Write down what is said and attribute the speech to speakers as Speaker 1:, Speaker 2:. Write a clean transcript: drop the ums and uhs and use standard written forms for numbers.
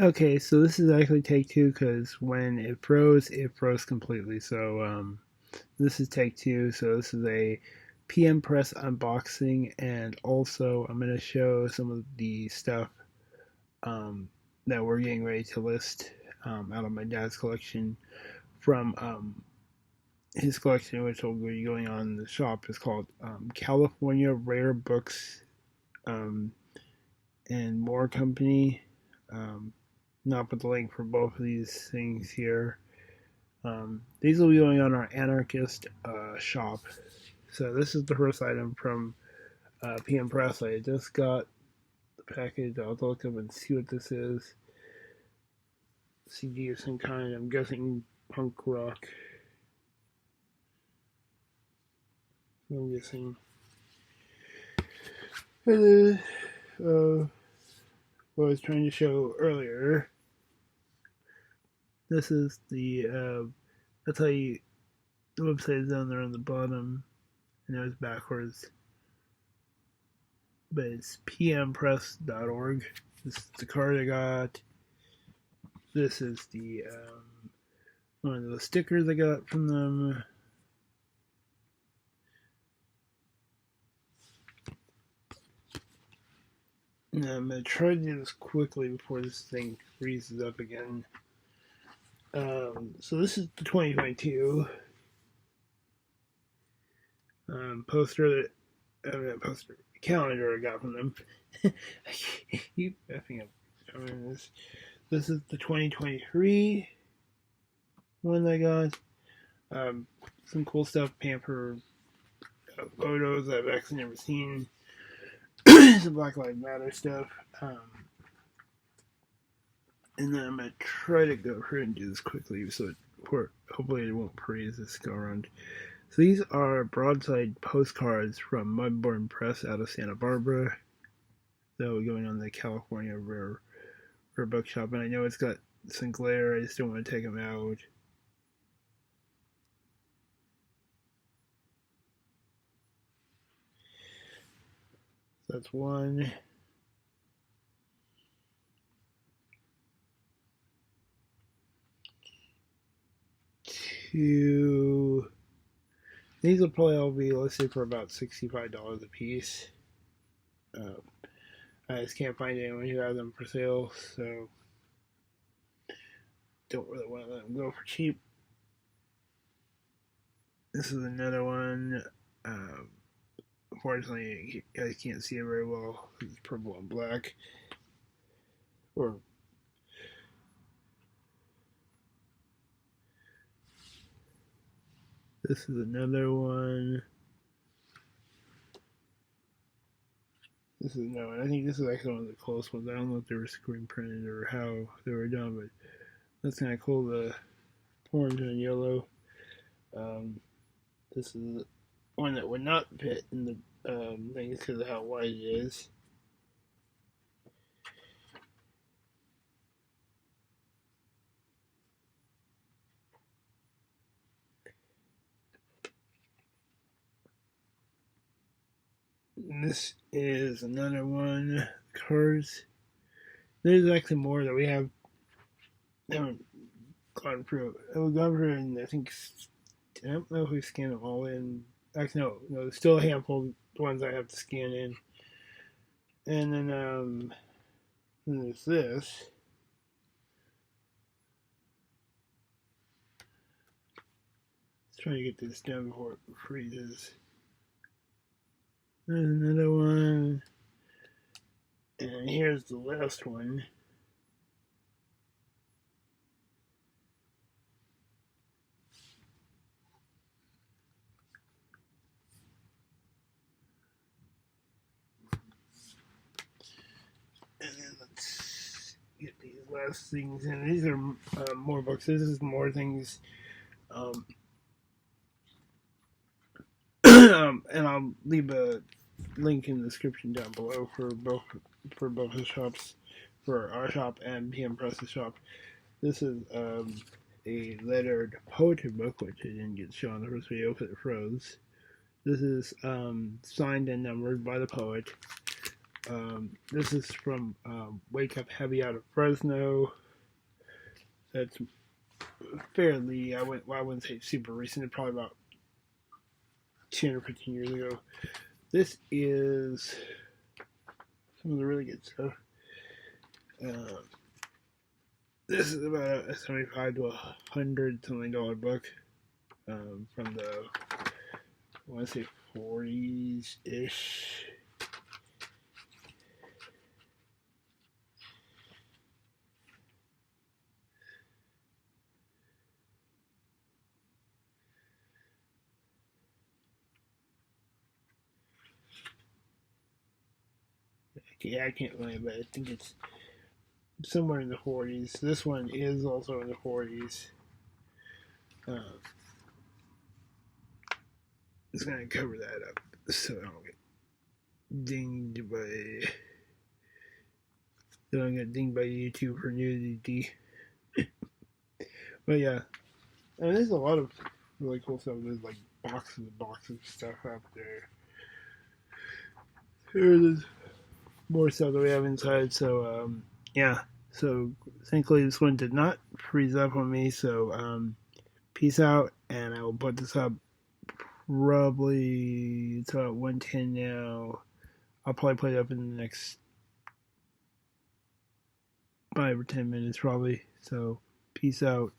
Speaker 1: Okay, so this is actually take two because when it froze completely. So this is take two. So this is a PM Press unboxing, and also I'm gonna show some of the stuff um, that we're getting ready to list out of my dad's collection from his collection, which will be going on in the shop. Is called California Rare Books um, and More Company. Um, I'll put the link for both of these things here. These will be going on our Anarchist shop. So this is the first item from PM Press. I just got the package. I'll look up and see what this is. CD of some kind. I'm guessing punk rock. I'm guessing. What I was trying to show earlier. This is the. That's how you. The website is down there on the bottom. And it was backwards. But it's pmpress.org. This is the card I got. This is the one of the stickers I got from them. And I'm going to try to do this quickly before this thing freezes up again. So this is the 2022 poster poster calendar I got from them. I keep effing up showing this. This is the 2023 one I got. Some cool stuff, pamper photos I've actually never seen. Some Black Lives Matter stuff. And then I'm going to try to go through and do this quickly so hopefully it won't freeze this go around. So these are broadside postcards from Mudbourne Press out of Santa Barbara. That will be going on the California Rare Bookshop. And I know it's got some glare. I just don't want to take them out. So that's one. Two. These will probably all be listed for about $65 a piece. I just can't find anyone who has them for sale, so don't really want to let them go for cheap. This is another one. Unfortunately, I can't see it very well. It's purple and black. Or this is another one. This is another one. I think this is actually one of the close ones. I don't know if they were screen printed or how they were done, but that's kind of cool. The orange and yellow. This is one that would not fit in the things because of how wide it is. And this is another one. Cards. There's actually more that we haven't gone through. We've gone through, and I think I don't know if we scanned them all in. Actually, no. There's still a handful of ones I have to scan in. And then there's this. Let's try to get this done before it freezes. There's another one. And here's the last one. And then let's get these last things in. These are more books. This is more things. And I'll leave a link in the description down below for both the shops, for our shop and PM Press's shop. This is a lettered poetry book, which I didn't get shown in the first video because it froze. This is signed and numbered by the poet. This is from Wake Up Heavy out of Fresno. That's fairly, I wouldn't say super recent, probably about 10 or 15 years ago. This is some of the really good stuff. This is about a 75 to $100 something book from the, I want to say 40s ish. Yeah, I can't remember, but I think it's somewhere in the 40s. This one is also in the 40s. Just gonna cover that up so I don't get dinged by YouTube for nudity. But yeah, and there's a lot of really cool stuff. There's like boxes and boxes of stuff out there. There's more stuff that we have inside. So yeah. So thankfully this one did not freeze up on me. So peace out, and I will put this up probably it's about 1:10 now. I'll probably play it up in the next 5 or 10 minutes probably. So peace out.